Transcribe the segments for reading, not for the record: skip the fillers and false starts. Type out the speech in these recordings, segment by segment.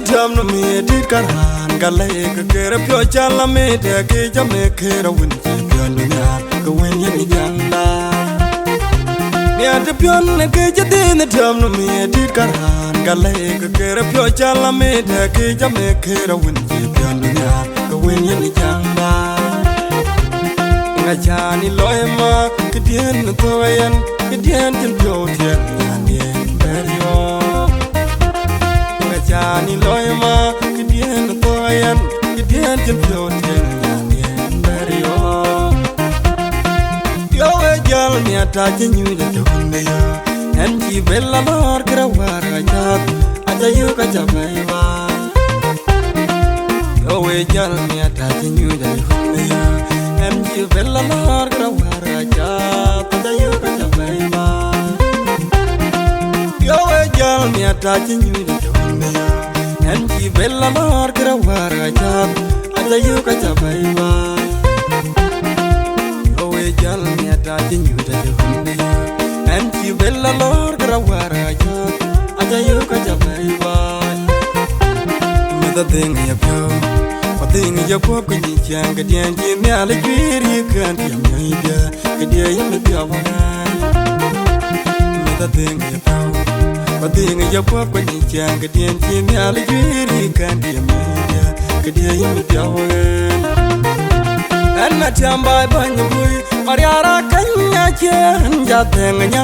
jam no me did karan gale ke kere pyo chala me de ke jame kera win pyo nya ko wen yen janda me ade pyo ne ke jade ne jam no me did karan gale ke kere pyo chala me de ke jame kera win pyo nya ko wen yen janda nga chani loema ke dien to yen ke dien tin pyo tien yen berio Jani loema kidien toyan kidien jempioten yan berio yo ejal mi ataje nyuja tonde yo enji bella lor krawara jat aja yu ka jabaiwa yo ejal mi ataje nyuja tonde yo enji bella lor krawara jat aja yu ka jabaiwa yo ejal mi ataje nyuja Enji bella lor krawara jab aja yu ka jabaiwa Owe jal mi ataje nyuda hunde Enji bella lor krawara jab aja yu ka jabaiwa Meda ding ya pyo Pading ya pop ka ni chang ka dian ji mi ala kwiri kan ti mi dia ka dia ya mi pyo wa Meda ding ya pyo Pading ya pop ka ni chang ka dian ji mi ala kwiri kan ti mi dia ka dia ya mi pyo wa Anna chamba banyu bui mariara kanya chen ja tengnya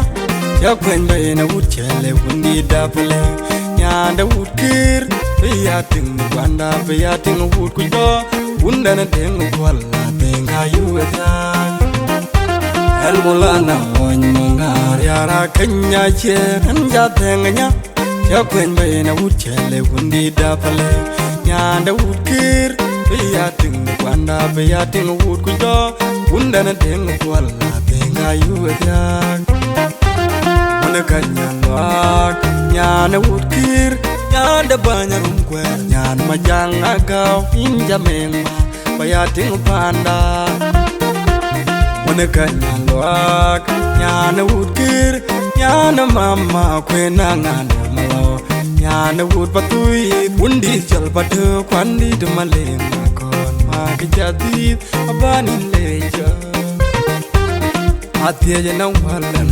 ya kwen bai na wut chele wundi da pele nya da wut kir ya ting kwanda ya ting wut ku do wunda na ting kwalla tenga yu ta el mulana won mangar yara kanya chen ja tengnya ya kwen bai na wut chele wundi da pele nya da wut kir ya ting kwanda ya ting wut ku do wunda na ting kwalla tenga yu ta Mana kanya luak nyana wut kir nyanda banyak rumkwer nyan majang agau inja mema bayating panda Mana kanya luak nyana wut kir nyana mama kwenangan malo nyana wut patui undi jal padu kwandi dumaleng akon makijati abanin leja hati aja nawalan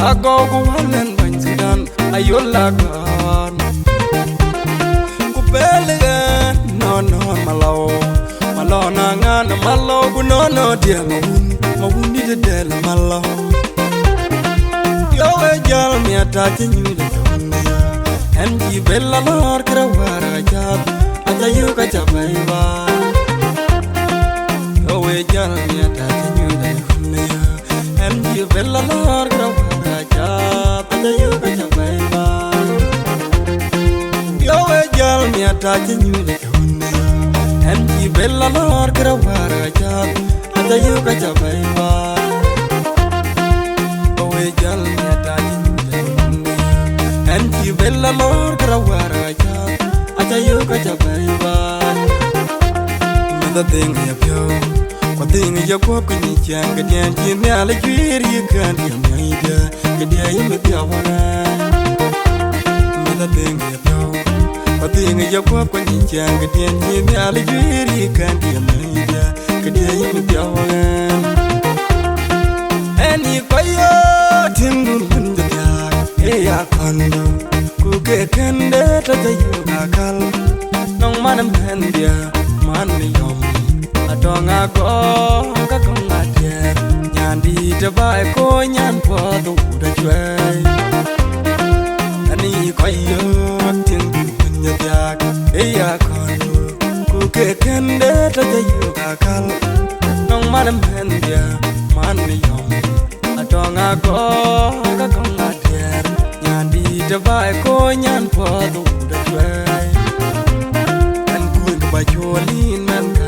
Ago ku halen banjidan ayola gan Ku belegan no malo nangan malo ku no dia mawun di del malo Yo ejal mi ataje nyuda tonde enji bella lor krawara jab aja yu ka jabaiwa Yo ejal mi ataje nyuda tonde enji bella lor krawara jab aja yu ka jabaiwa Yo ejal mi ataje nyuda tonde enji bella lor krawara jab aja yu ka jabaiwa Yo ejal mi ataje nyuda tonde enji bella lor krawara jab aja yu ka jabaiwa Meda ding ya pyo Pading ya pop ka ni chang ka dian ji mi ala kwiri kan ti mi dia ka dia ya mi pyo wa Meda ding ya pyo Pading ya pop ka ni chang ka dian ji mi ala kwiri kan ti mi dia ka dia ya mi pyo wa Ani kwayo tingun bunda ya ya kondo ku ke kende ta yu ka kal nong manam hendia man yom Atonga ko ka konga tier nyandi te bai ko nyan po du da jwe Ani kwayo ting nya yak e ya kondo ku ke kende ta yu ka kal nong manam hendia man yom Atonga ko ka konga tier nyandi te bai ko nyan po du da jwe An ku ka ba cholin man ka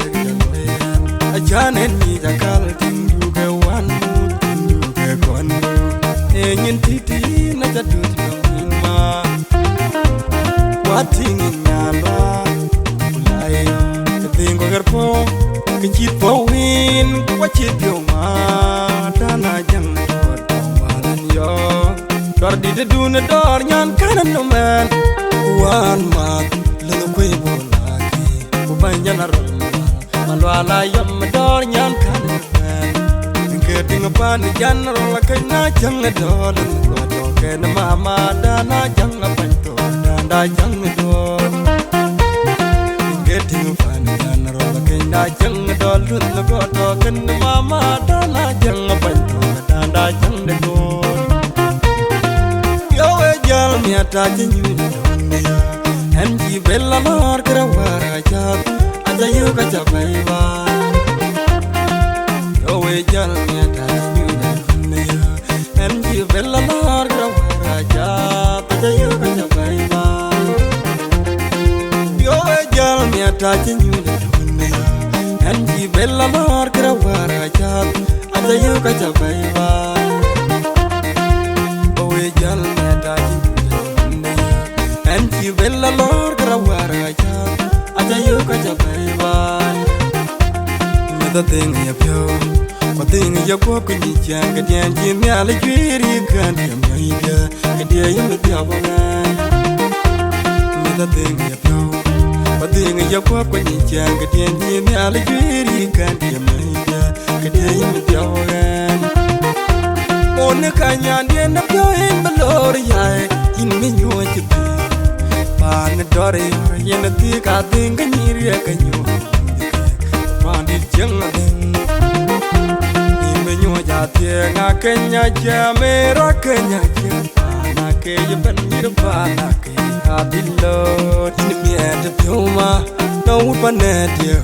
Ajanen ni jakal tindu ke wanu tindu ke kondo Engin titi na jadut nongin ma Wating nyala ulai Ketinggo gerpo kecit powin Wacit yo ma Dana jang dor walan yo Dor di deduna dor nyan kanan nomen wan mat lunu kwe bolaki kubanya na roma malwala yam dor nyan kan ke ting pan jan rola kena jang dol ko do ken mama dana jang panto danda jang dol ke ting pan jan rola kena jang dol ko do ken mama dana jang panto danda jang dol yo e jal mi ata jinyu dunia enji bella mar krawara jab aja yu ka jabaiwa yo e jal mi ata jinyu dunia enji bella mar krawara jab aja yu ka jabaiwa yo e jal mi ata jinyu dunia enji bella mar krawara jab aja yu ka jabaiwa yo e jal mi ata you bella lor grawara ja aja yu ka jabaiwa meda ting ya pyo ko ting ya ko ku ni ja ka dian ji mi ala jwiri kan ya mi ya ka dia yu mi ya ba meda ting ya pyo ko ting ya ko ku ni ja ka dian ji mi ala jwiri kan ya mi ya ka dia yu mi ya ba on ka nya dia na pyo en balor ya in mi nyu chi Pan dore yen ti ka ting ka nyiri ka nyu pan di jeng ding ni me nyu ja ti nga kenya ja me ra kenya ja na ke ye ban ni pa na ke ha billo ni mi at pyoma no would pan de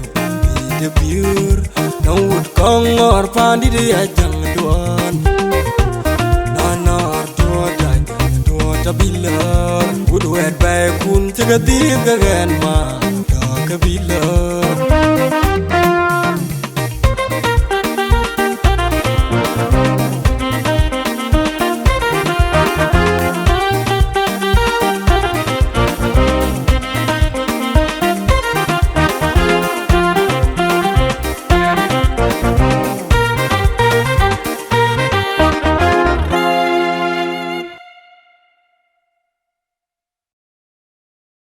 the pure no would kong or pan di ya jang duan na Tabilan would wet by kun to the gan ma, dark a billan.